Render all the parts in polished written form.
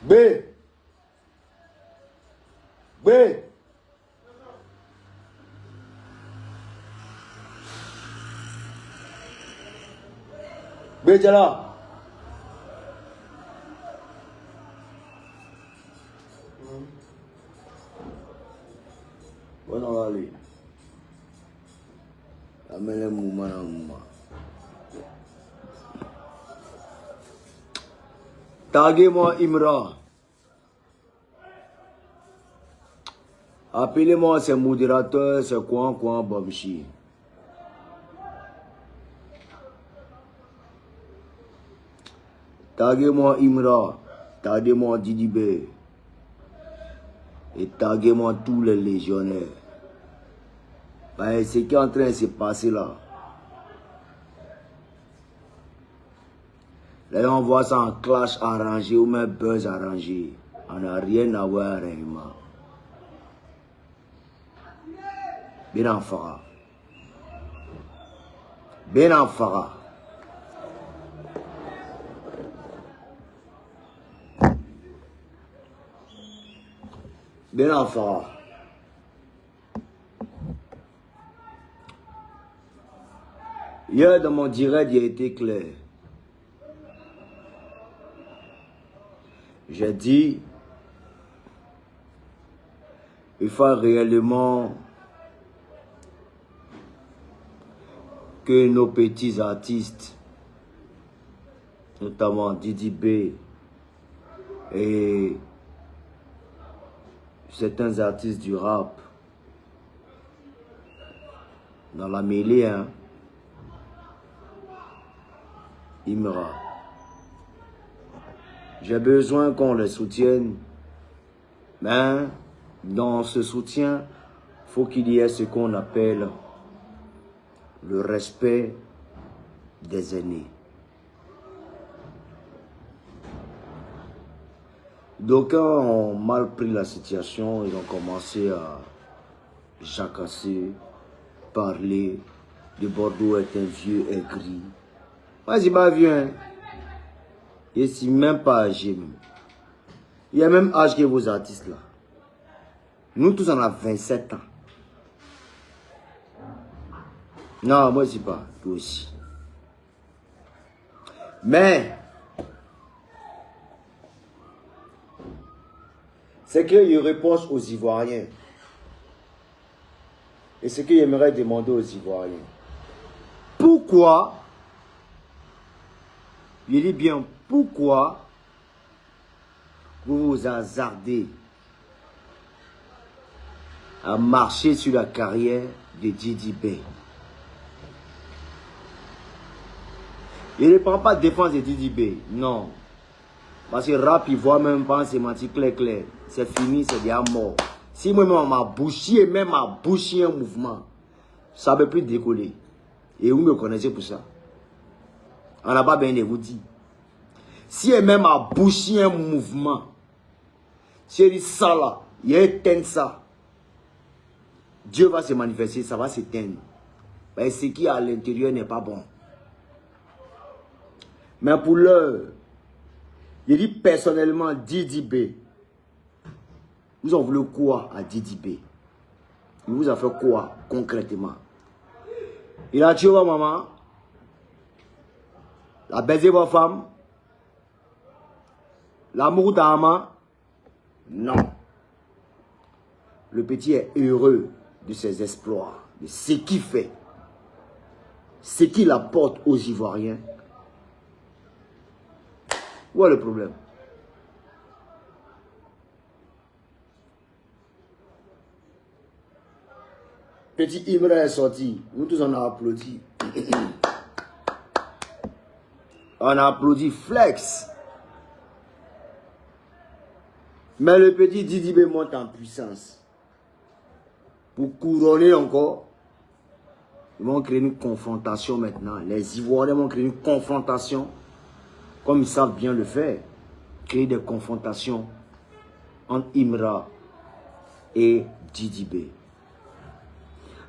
B. B. B, t'es là. Bon, on va aller. Amène le mouvement dans le mouvement. Taguez-moi Imra. Appelez-moi ces modérateurs, c'est quoi Bobchi. Taguez-moi Imra. Taguez-moi Didibé. Et taguez-moi tous les légionnaires. Ben, ce qui est en train de se passer là. Là, on voit ça en clash arrangé ou même buzz arrangé. On n'a rien à voir réellement. Ben en fara. Ben en fara. Ben en fara. Hier, dans mon direct, il a été clair. J'ai dit, il faut réellement que nos petits artistes, notamment Didi B et certains artistes du rap, dans la mêlée, hein, Imra. J'ai besoin qu'on les soutienne, mais dans ce soutien, il faut qu'il y ait ce qu'on appelle le respect des aînés. D'aucuns ont mal pris la situation, ils ont commencé à jacasser, parler, de Bordeaux est un vieux aigri. Moi, je pas vieux, hein. Je ne suis même pas âgé. Même. Il y a même âge que vos artistes là. Nous tous on a 27 ans. Non, moi je ne sais pas, toi aussi. Mais, c'est qu'il reproche aux Ivoiriens. Et ce qu'il aimerait demander aux Ivoiriens. Pourquoi, je dis bien pourquoi, vous vous hasardez à marcher sur la carrière de Didi B. Il ne prend pas de défense de Didi B, non. Parce que rap, il voit même pas en sémantique clair. C'est fini, c'est déjà mort. Si moi-même m'a bouché, même m'a bouché un mouvement, ça ne peut plus décoller. Et vous me connaissez pour ça. On n'a pas bien de vous dire. Si elle-même a bouché un mouvement, si elle dit ça là, il y a éteint ça, Dieu va se manifester, ça va s'éteindre. Ben, ce qui est à l'intérieur n'est pas bon. Mais pour l'heure, il dit personnellement Didi B. Vous en voulez quoi à Didi B? Il vous a fait quoi concrètement? Il a tué votre maman? Il a baisé votre femme? L'amour d'Ama? Non. Le petit est heureux de ses exploits, de ce qu'il fait, ce qu'il apporte aux Ivoiriens. Où est le problème? Petit Imra est sorti, nous tous on a applaudi. On a applaudi Flex. Mais le petit Didi B monte en puissance. Pour couronner encore, ils vont créer une confrontation maintenant. Les Ivoiriens vont créer une confrontation, comme ils savent bien le faire. Créer des confrontations entre Imra et Didi B.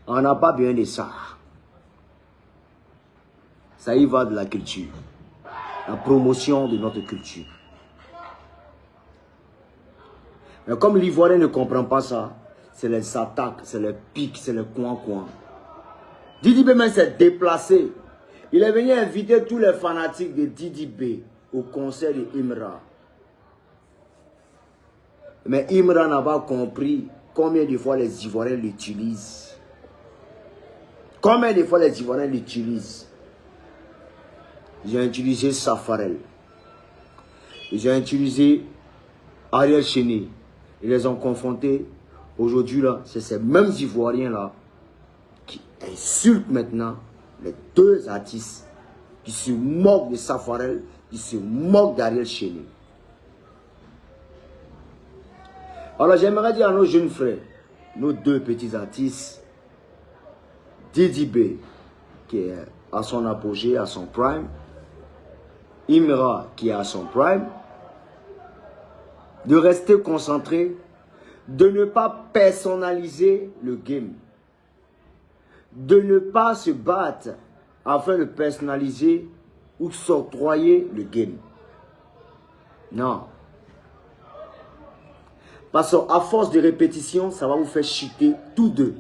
On n'a pas besoin de ça. Ça y va de la culture. La promotion de notre culture. Mais comme l'Ivoirien ne comprend pas ça, c'est les attaques, c'est les pics, c'est les coin-coin. Didi B même s'est déplacé. Il est venu inviter tous les fanatiques de Didi B au concert de Imra. Mais Imra n'a pas compris combien de fois les Ivoiriens l'utilisent. Combien de fois les Ivoiriens l'utilisent. Ils ont utilisé Safarel. Ils ont utilisé Ariel Chéné. Ils les ont confrontés. Aujourd'hui, là, c'est ces mêmes Ivoiriens-là qui insultent maintenant les deux artistes, qui se moquent de Safarel, qui se moquent d'Ariel Chéné. Alors, j'aimerais dire à nos jeunes frères, nos deux petits artistes, Didi B, qui est à son apogée, à son prime, Imra, qui est à son prime, de rester concentrés, de ne pas personnaliser le game, de ne pas se battre afin de personnaliser ou s'octroyer le game. Non. Parce qu'à force de répétition, ça va vous faire chuter tous deux.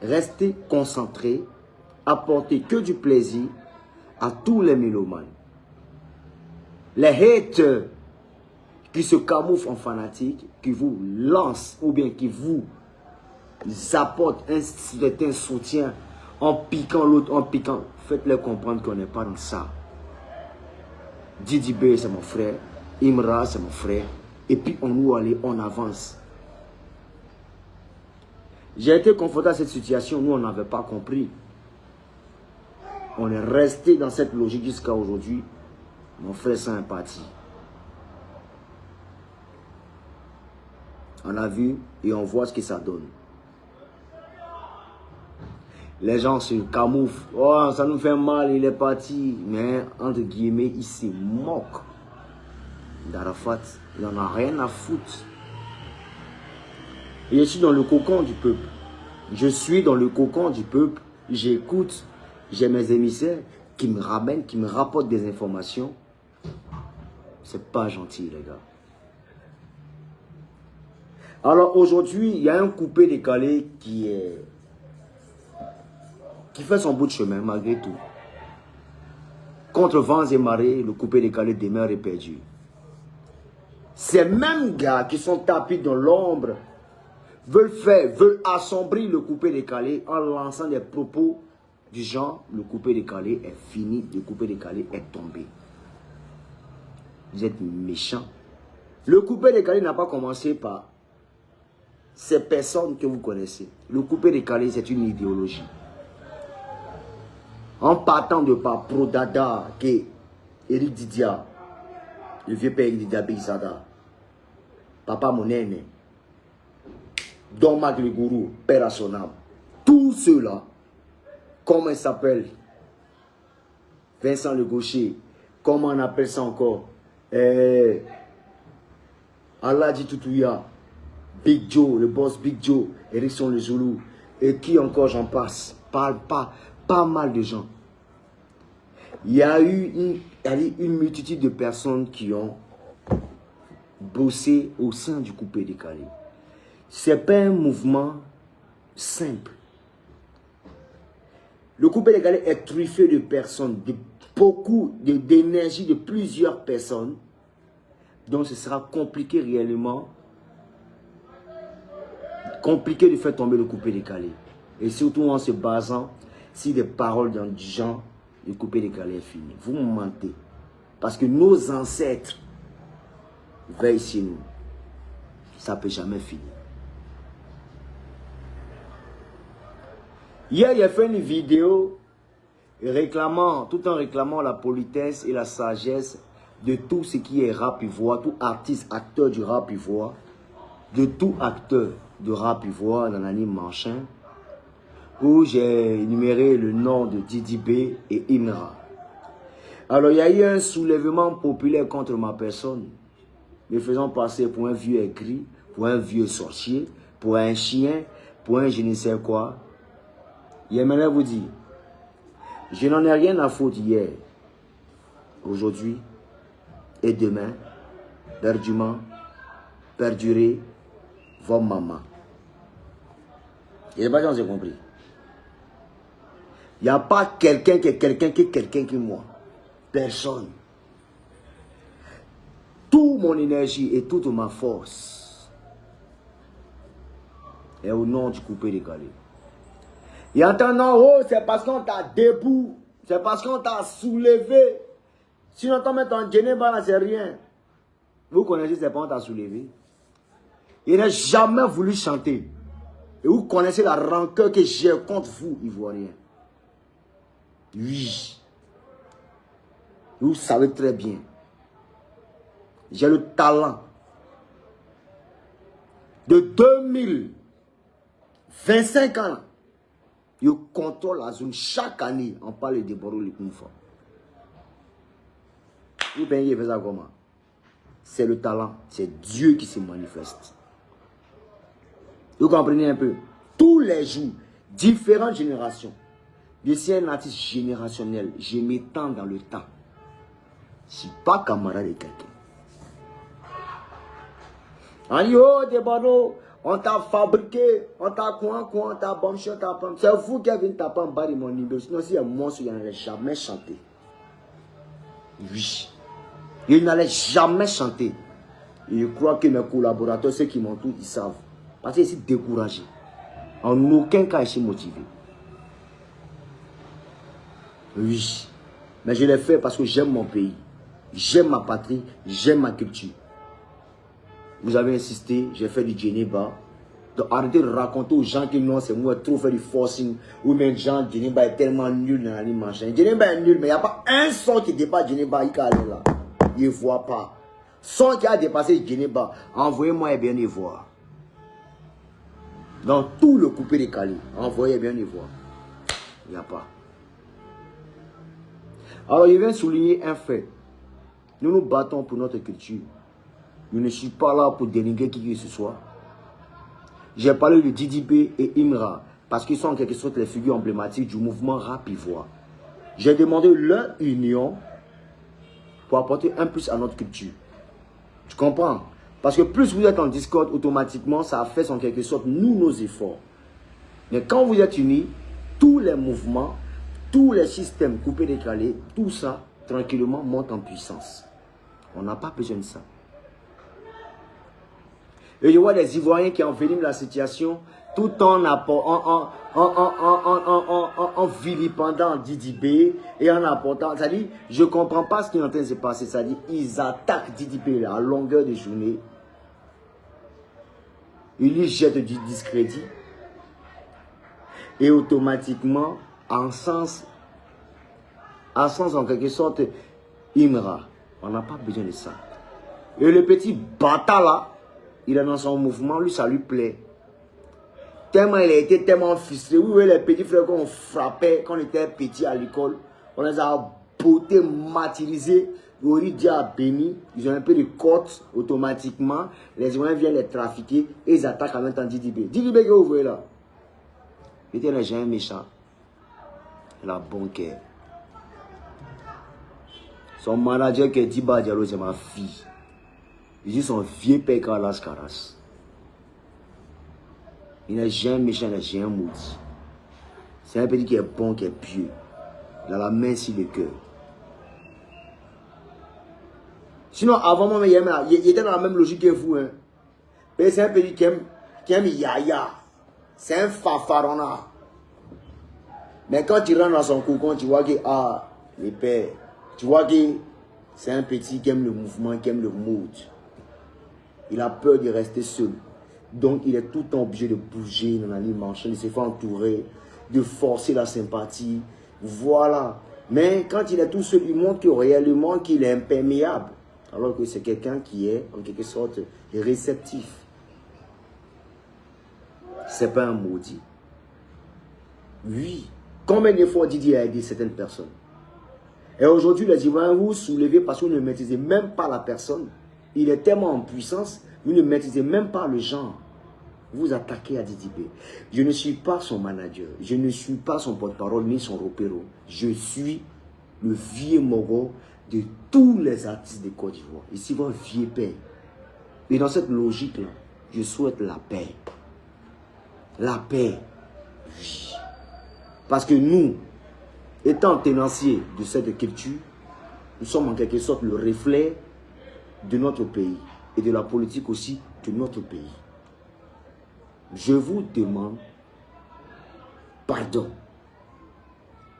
Restez concentrés, apportez que du plaisir à tous les mélomanes. Les haters qui se camouflent en fanatiques, qui vous lancent ou bien qui vous apportent un certain soutien en piquant l'autre, en piquant, faites-leur comprendre qu'on n'est pas dans ça. Didi B, c'est mon frère. Imra, c'est mon frère. Et puis on nous allait, on avance. J'ai été confronté à cette situation, nous on n'avait pas compris. On est resté dans cette logique jusqu'à aujourd'hui. Mon frère c'est un parti. On a vu et on voit ce que ça donne. Les gens se camouflent. Oh, ça nous fait mal, il est parti. Mais, entre guillemets, il se moque d'Arafat. Il n'en a rien à foutre. Et je suis dans le cocon du peuple. Je suis dans le cocon du peuple. J'écoute. J'ai mes émissaires qui me ramènent, qui me rapportent des informations. C'est pas gentil, les gars. Alors aujourd'hui, il y a un coupé décalé qui fait son bout de chemin malgré tout. Contre vents et marées, le coupé décalé demeure perdu. Ces mêmes gars qui sont tapis dans l'ombre veulent assombrir le coupé décalé en lançant des propos du genre le coupé décalé est fini, le coupé décalé est tombé. Vous êtes méchants. Le coupé décalé n'a pas commencé par ces personnes que vous connaissez. Le coupé décalé, c'est une idéologie. En partant de par Prodada, qui est Eric Didia, le vieux père Eric Didia Bexada, Papa Monene, Don Mac le Gourou, Père à son âme, tous ceux-là, comment ils s'appellent, Vincent le Gaucher, comment on appelle ça encore, Aladji Toutouya, Big Joe, le boss Big Joe, Erickson le Zoulou, et qui encore j'en passe, pas mal de gens. Il y a eu une multitude de personnes qui ont bossé au sein du coupé décalé. Ce n'est pas un mouvement simple. Le coupé décalé est truffé de personnes, de beaucoup d'énergie de plusieurs personnes. Donc ce sera compliqué réellement. Compliqué de faire tomber le coupé décalé. Et surtout en se basant sur des paroles dans du genre, le coupé décalé est fini. Vous me mentez. Parce que nos ancêtres veillent sur nous. Ça ne peut jamais finir. Hier, il a fait une vidéo tout en réclamant la politesse et la sagesse de tout ce qui est rap ivoire, tout artiste, acteur du rap ivoire, de tout acteur de rap ivoire dans l'anime Manchin, où j'ai énuméré le nom de Didi B et Imra. Alors, il y a eu un soulèvement populaire contre ma personne, me faisant passer pour un vieux aigri, pour un vieux sorcier, pour un chien, pour un je ne sais quoi. J'aimerais vous dire, je n'en ai rien à foutre hier, aujourd'hui et demain, perdument, perdurer votre maman. Il n'y a pas de gens qui ont compris. Il n'y a pas quelqu'un qui est quelqu'un qui est quelqu'un qui est moi. Personne. Toute mon énergie et toute ma force est au nom du coupé décalé. Et en attendant, oh, c'est parce qu'on t'a debout. C'est parce qu'on t'a soulevé. Sinon, t'en mets en Geneva, là, c'est rien. Vous connaissez, c'est pas on t'a soulevé. Il n'a jamais voulu chanter. Et vous connaissez la rancœur que j'ai contre vous, Ivoiriens. Oui. Vous savez très bien. J'ai le talent. De 2025 ans, je contrôle la zone. Chaque année, on parle de Boroli une fois. Vous pensez que ça comment? C'est le talent. C'est Dieu qui se manifeste. Vous comprenez un peu? Tous les jours, différentes générations. Je suis un artiste générationnel. Je m'étends dans le temps. Je ne suis pas camarade de quelqu'un. On dit, oh, des barreaux, on t'a fabriqué, on t'a quoi, on t'a bombé, on t'a pomme. C'est vous qui avez tapé en bas de mon numéro. Sinon, si un monstre, il n'allait jamais chanter. Oui. Il n'allait jamais chanter. Et je crois que mes collaborateurs, ceux qui m'entourent, ils savent. Parce que je suis découragé. En aucun cas, je suis motivé. Oui. Mais je l'ai fait parce que j'aime mon pays. J'aime ma patrie. J'aime ma culture. Vous avez insisté, j'ai fait du Geneva. Donc arrêtez de raconter aux gens que non, c'est moi trop fait du forcing. Ou même gens, Geneva est tellement nul dans la ligne machin. Geneva est nul, mais il n'y a pas un son qui dépasse Geneva. Il est là. Il ne voit pas. Son qui a dépassé Geneva, envoyez-moi et bien y voir. Dans tout le coupé décalé, envoyez bien y voir. Il n'y a pas. Alors, je viens souligner un fait. Nous nous battons pour notre culture. Je ne suis pas là pour dénigrer qui que ce soit. J'ai parlé de Didi B et Imra parce qu'ils sont en quelque sorte les figures emblématiques du mouvement rap ivoire. J'ai demandé leur union pour apporter un plus à notre culture. Tu comprends? Parce que plus vous êtes en discorde, automatiquement, ça fait en quelque sorte nous nos efforts. Mais quand vous êtes unis, tous les mouvements, tous les systèmes coupés, décalés, tout ça, tranquillement, monte en puissance. On n'a pas besoin de ça. Et je vois des Ivoiriens qui enveniment la situation tout en vilipendant Didi B et en apportant. C'est-à-dire, je ne comprends pas ce qui est en train de se passer. C'est-à-dire, ils attaquent Didi B à longueur de journée. Ils lui jettent du discrédit. Et automatiquement, en sens en quelque sorte, Imra. On n'a pas besoin de ça. Et le petit bâtard là, il est dans son mouvement, lui, ça lui plaît. Tellement il a été tellement frustré. Oui, oui, les petits frères qu'on frappait quand on était petit à l'école, on les a beauté martyrisés. Dia béni, ils ont un peu de côte automatiquement. Les Ivoiriens viennent les trafiquer et ils attaquent en même temps Didi B. Didi B, que vous voyez là? Il était un géant méchant. Il a bon cœur. Son manager qui est Diba Diallo, c'est ma fille. Il dit son vieux père Carlas Caras. Il n'est jamais méchant, il n'est jamais maudit. C'est un petit qui est bon, qui est pieux. Il a la main sur le cœur. Sinon, avant moi, il était dans la même logique que vous. Hein. C'est un petit qui aime Yaya. C'est un fafarona. Mais quand tu rentres dans son cocon, tu vois que, ah, les pères, tu vois que c'est un petit qui aime le mouvement, qui aime le mode. Il a peur de rester seul. Donc, il est tout le temps obligé de bouger dans la ligne marchande, de se faire entourer, de forcer la sympathie. Voilà. Mais quand il est tout seul, il montre réellement qu'il est imperméable. Alors que c'est quelqu'un qui est, en quelque sorte, réceptif. C'est pas un maudit. Oui. Combien de fois Didi a aidé certaines personnes? Et aujourd'hui, les Ivoiriens, vous soulevez parce que vous ne maîtrisez même pas la personne. Il est tellement en puissance, vous ne maîtrisez même pas le genre. Vous attaquez à Didi B. Je ne suis pas son manager. Je ne suis pas son porte-parole ni son repéro. Je suis le vieux Mogo de tous les artistes de Côte d'Ivoire. Ici, un vieux père. Et dans cette logique-là, je souhaite la paix. La paix, oui. Parce que nous, étant tenanciers de cette culture, nous sommes en quelque sorte le reflet de notre pays et de la politique aussi de notre pays. Je vous demande pardon.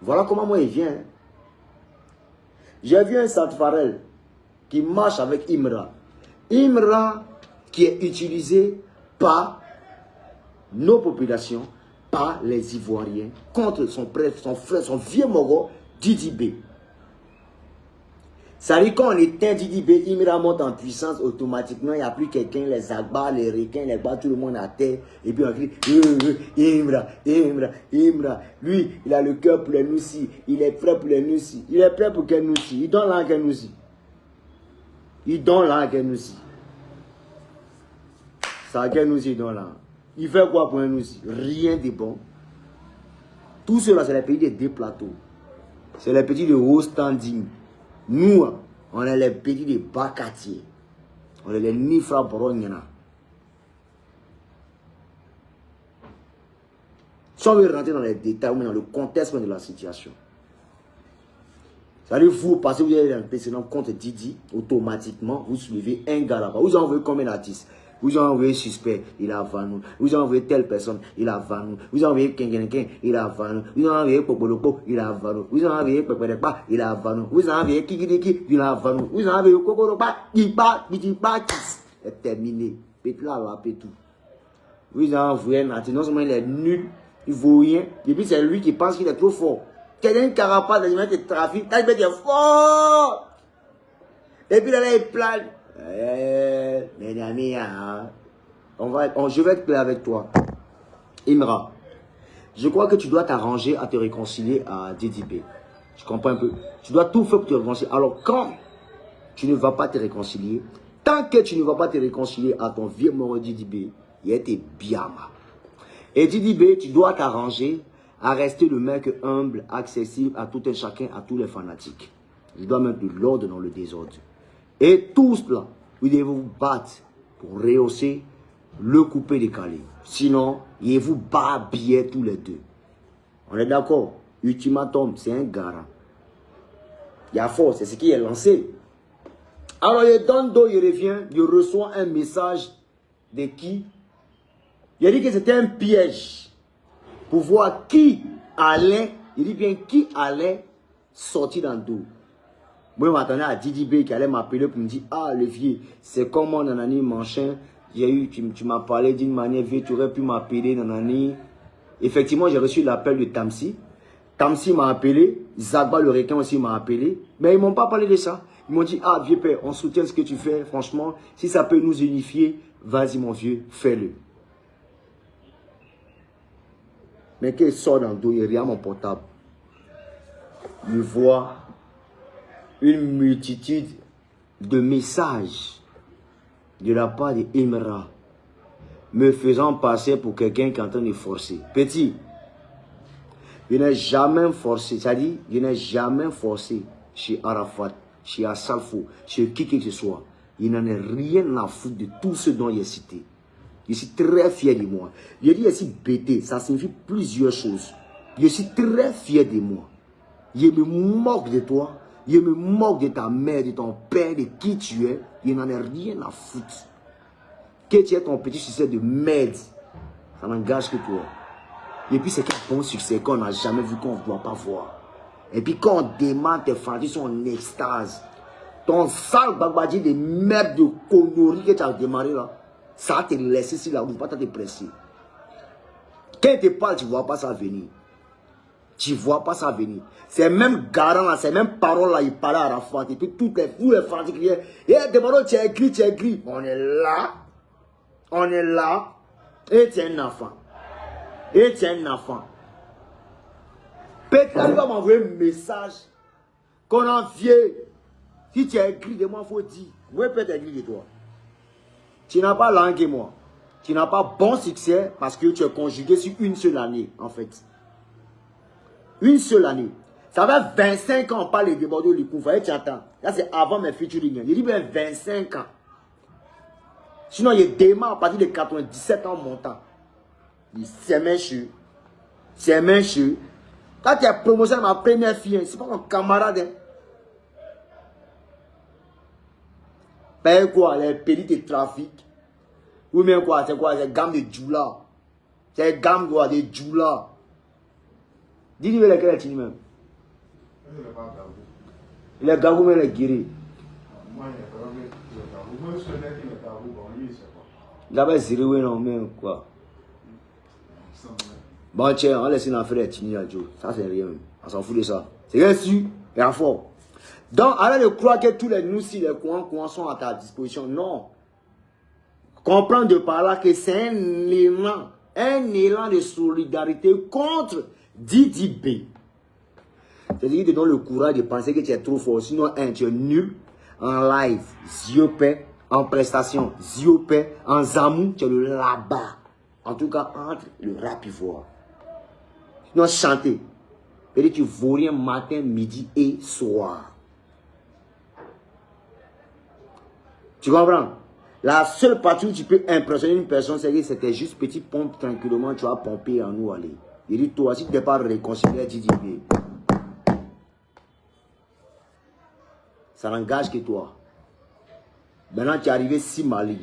Voilà comment moi il vient. J'ai vu un Satfarel qui marche avec Imra. Imra qui est utilisé par nos populations, par les Ivoiriens, contre son frère, son vieux Moro, Didi B. Ça dit quand on éteint Didi B, Imra monte en puissance automatiquement, il n'y a plus quelqu'un, les Agbas, les requins, les bas, tout le monde à terre, et puis on crie, Imra, Imra, Imra. Lui, il a le cœur pour les Noussi, il est prêt pour les Noussi, il est prêt pour Kenussi, il donne là à Kenussi. Il donne là à Kenussi. Ça a Kenussi dans là. Il fait quoi pour Kenussi? Rien de bon. Tout cela, c'est les pays des deux plateaux. C'est les petits de haut standing. Nous, on est les petits de bas quartier. On est les Nifra Borognana. Si on veut rentrer dans les détails, mais dans le contexte de la situation. C'est-à-dire, vous, parce que vous avez un précédent contre Didi, automatiquement, vous soulevez un gars là-bas. Vous envoyez combien d'artistes? Vous avez envoyé suspect, il a vannou. Vous avez envoyé telle personne, il a vannou. Vous avez envoyé quelqu'un, il a vannou. Vous avez envoyé Popolopo, il a vannou. Vous avez envoyé Peperepa, il a vannou. Vous avez envoyé Kikidiki, il a vannou. Vous avez envoyé Kokoropa, il bat, c'est terminé. Pétu là, là, pétu. Vous avez envoyé Nati, non seulement il est nul, il vaut rien. Et puis c'est lui qui pense qu'il est trop fort. Quelqu'un qui a pas de trafic, il est fort. Et puis là, il plane. Mes amis, je vais être clair avec toi. Imra, je crois que tu dois t'arranger à te réconcilier à Didi B. Tu comprends un peu? Tu dois tout faire pour te réconcilier. Alors quand tu ne vas pas te réconcilier, tant que tu ne vas pas te réconcilier à ton vieux mort Didi B, il était bien. Et Didi B, tu dois t'arranger à rester le mec humble, accessible à tout un chacun, à tous les fanatiques. Je dois mettre de l'ordre dans le désordre. Et tous là, vous devez vous battre pour rehausser le coupé décalé. Sinon, il vous babiller tous les deux. On est d'accord? Ultimatum, c'est un garant. Il y a force, c'est ce qui est lancé. Alors, il donne dos, il revient, il reçoit un message de qui? Il a dit que c'était un piège pour voir qui allait, il dit bien qui allait sortir dans le dos. Moi, je m'attendais à Didi B qui allait m'appeler pour me dire, ah, le vieux, c'est comment nanani, machin. J'ai eu, tu m'as parlé d'une manière, vieux, tu aurais pu m'appeler, nanani. Effectivement, j'ai reçu l'appel de Tamsi. Tamsi m'a appelé, Zagba le requin aussi m'a appelé. Mais ils ne m'ont pas parlé de ça. Ils m'ont dit, ah, vieux père, on soutient ce que tu fais, franchement. Si ça peut nous unifier, vas-y, mon vieux, fais-le. Mais qu'il sort dans le dos, il regarde mon portable. Il voit une multitude de messages de la part de Imra me faisant passer pour quelqu'un qui est en train de forcer. Petit, je n'ai jamais forcé, c'est-à-dire, je n'ai jamais forcé chez Arafat, chez Assalfo, chez qui que ce soit. Il n'en a rien à foutre de tout ce dont il est cité. Je suis très fier de moi. Je dis ici bêté, ça signifie plusieurs choses. Je suis très fier de moi. Je me moque de toi. Je me moque de ta mère, de ton père, de qui tu es. Je n'en ai rien à foutre. Que tu aies ton petit succès de merde, ça n'engage que toi. Et puis c'est quel bon succès qu'on n'a jamais vu, qu'on ne doit pas voir. Et puis quand on demande tes fans, ils sont en extase. Ton sale babadji de merde de conneries que tu as démarré là, ça va te laisser si là, on ne va pas te presser. Quand il te parle, tu ne vois pas ça venir. Tu ne vois pas ça venir. Ces mêmes garants là, ces mêmes paroles là, ils parlaient à Rafat. Et puis tous les fanatiques qui viennent. Eh, tes paroles, tu as écrit, tu as écrit. On est là. On est là. Et tu es un enfant. Et tu es un enfant. Peut-être qu'il va m'envoyer un message. Qu'on en vient. Si tu as écrit de moi, il faut dire. Moi, peut-être écrit de toi. Tu n'as pas langue moi. Tu n'as pas bon succès parce que tu es conjugué sur une seule année, en fait. Une seule année. Ça fait 25 ans, on parle de Bordeaux, les coups. Tu attends. Là, c'est avant mes featuring. Il dit bien 25 ans. Sinon, il démarre à partir de 97 ans montant. C'est méchant. C'est méchant. Quand tu as promotionné ma première fille, c'est pas mon camarade. Hein. Ben quoi, les pédis de trafic. Ou même quoi, c'est quoi, c'est gamme de djoula. C'est gamme quoi, de djoula. Dis-lui lequel est-il même. Il est gabou, mais il est guéri. Il avait zéro, non, mais quoi. Bon, tiens, on laisse une affaire de Tini à Joe. Ça, c'est rien. On s'en fout de ça. C'est rien sûr et à fort. Donc, arrête de croire que tous les noussis, les coins sont à ta disposition. Non. Comprends de par là que c'est un élan de solidarité contre Didi B. C'est-à-dire qu'il te donne le courage de penser que tu es trop fort. Sinon, tu es nul en live, ziopé, en prestation, ziopé, en zamou, tu es le là-bas. En tout cas, entre le rap ivoire. Sinon, chanter. C'est-à-dire que tu vaux rien matin, midi et soir. Tu comprends? La seule partie où tu peux impressionner une personne, c'est que c'était juste petit pompe tranquillement, tu vas pomper en nous aller. Il dit, toi, si tu n'es pas réconcilié, tu dis, ça n'engage que toi. Maintenant, tu es arrivé si mal.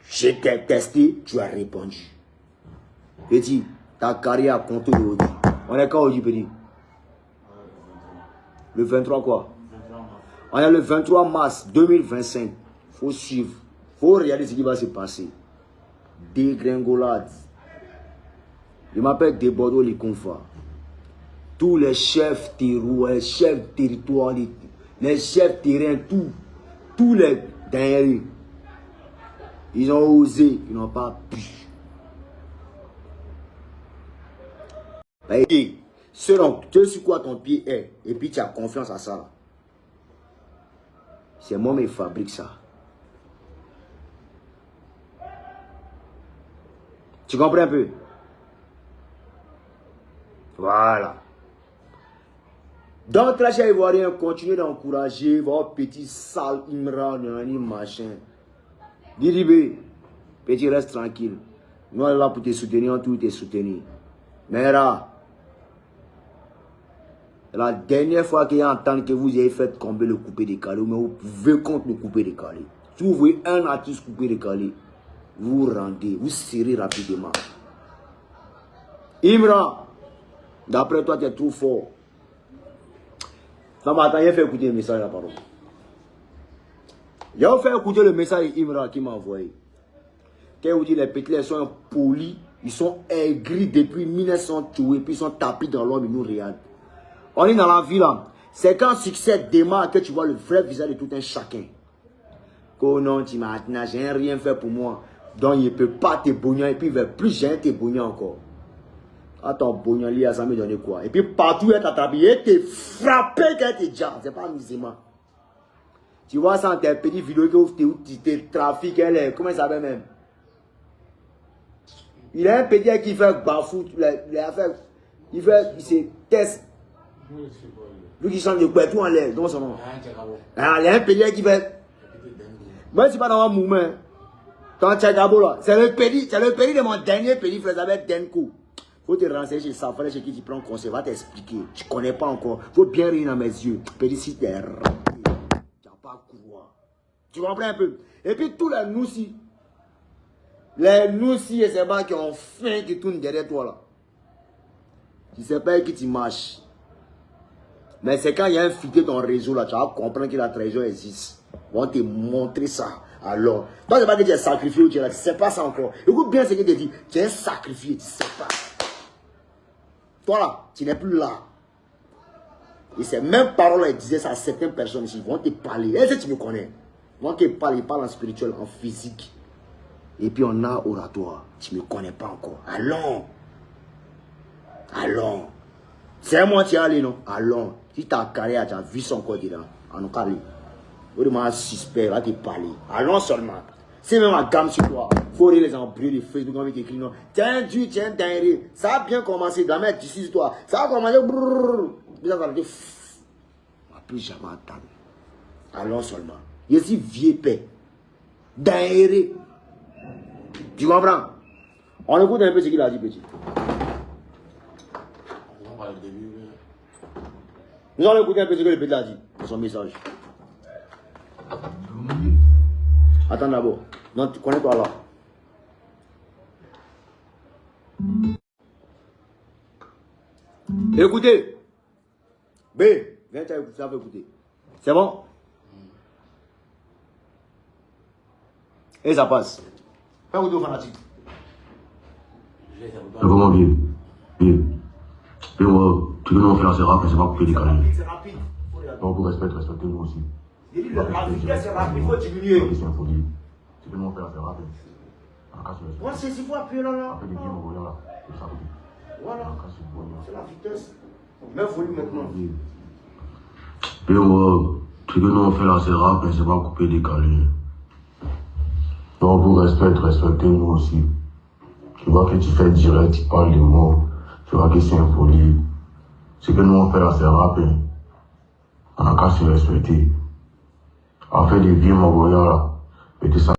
Je t'ai testé, tu as répondu. Petit, ta carrière a compté aujourd'hui. On est quand aujourd'hui, petit? Le 23 quoi? On est le 23 mars 2025. Faut suivre. Faut regarder ce qui va se passer. Dégringolade. Je m'appelle Debordo Likonfa. Tous les chefs terreaux, les chefs territoires, les chefs terrain, tous les derniers, ils ont osé, ils n'ont pas pu. Et selon tu sais quoi ton pied est, et puis tu as confiance à ça. C'est moi qui fabrique ça. Tu comprends un peu? Voilà. Donc, là, chez Ivoirien, continuez d'encourager votre petit sale Imran, machin. Didi, petit, reste tranquille. Nous, on est là pour te soutenir, on tout te soutenir. Mais là, la dernière fois qu'il y a entendu que vous avez fait tomber le coupé décalé, mais vous pouvez contre le coupé décalé. Si vous voyez un artiste coupé décalé, vous rendez, vous serrez rapidement. Imran, d'après toi, tu es trop fort. Non, mais attends, il fait écouter le message, la parole. Il a fait écouter le message d'Imran qui m'a envoyé. Quand vous dit les petits, ils sont polis, ils sont aigris depuis 1900 et puis ils sont tapis dans l'homme, ils nous regardent. On est dans la vie là. C'est quand succès démarre que tu vois le vrai visage de tout un chacun. Oh non, tu m'as j'ai rien fait pour moi. Donc il ne peut pas te bogner et puis il ne veut plus jamais te bogner encore. Attends, bogner, lui, ça me donne quoi? Et puis partout, il t'attrape, il te frappé quand il te jette. C'est pas amusement. Tu vois ça, tes petites vidéos où tu te trafiques, comment il s'appelle même? Il a un petit qui fait bafou, il se teste. Lui qui chante de quoi, tout en l'air, dans son nom. Ah, il y a un petit qui fait. Moi, je suis pas dans mon mouvement. Ton Tchagabo là, c'est le petit de mon dernier petit frère, ça s'appelle Denko. Faut te renseigner chez Safra, chez qui tu prends conseil, va t'expliquer. Tu connais pas encore. Faut bien rire dans mes yeux. Petit, si t'es raté, tu n'as pas courant. Tu comprends un peu? Et puis tous les noussis et ces bancs qui ont faim, qui tournent derrière toi là. Tu sais pas qui tu marches. Mais c'est quand il y a un fuité dans le réseau là, tu vas comprendre que la trahison existe. On va te montrer ça. Alors, toi, c'est pas que tu es sacrifié ou tu es là, tu ne sais pas ça encore. Écoute bien ce que tu dis. Tu es sacrifié, tu ne sais pas. Toi là, tu n'es plus là. Et ces mêmes paroles, elles disaient ça à certaines personnes ici. Ils vont te parler. Est-ce que tu me connais? Ils vont te parler, ils parlent en spirituel, en physique. Et puis on a oratoire. Tu ne me connais pas encore. Allons. Allons. C'est moi qui es allé, non? Allons. Si tu as carrière, tu as vu son corps dedans. En cas de. Vous demandez suspect, va te parler. Allons seulement. C'est même un gamme sur toi. Il faut les embrouiller les Facebook avec écrit non. Tiens, tu tiens, dingue. Ça a bien commencé. La mettre ici sur toi. Ça a commencé. Ça va dire. On va plus jamais attendre. Allons seulement. Je suis vieux paix. Dinguerie. Tu comprends? On écoute un peu ce qu'il a dit, petit. Nous allons écouter un peu ce que le petit a dit dans son message. Attends d'abord. Non, tu connais toi là. Écoutez. B, viens ça va écouter. C'est bon? Et ça passe. Fais écouter aux fanatiques. Comment bien? Bien. Et moi, tu veux nous faire assez rapide, c'est pas couper des canaux. C'est rapide. Donc, pour respectez-nous aussi. La vitesse est rapide, il faut diminuer. Tu peux nous faire assez rapide. Moi, c'est si faut appuyer là, là. Voilà. C'est la vitesse. Mais il faut lui maintenant. Et moi, tu veux nous faire assez rapide, c'est pas couper des canaux. Donc, pour respectez-nous aussi. Tu vois que tu fais direct, tu parles de mots. Tu vois que c'est impoli. Ce que nous on fait là, c'est rapide. On n'a qu'à se respecter. En fait, des vieux Mogoya là. Et tout ça.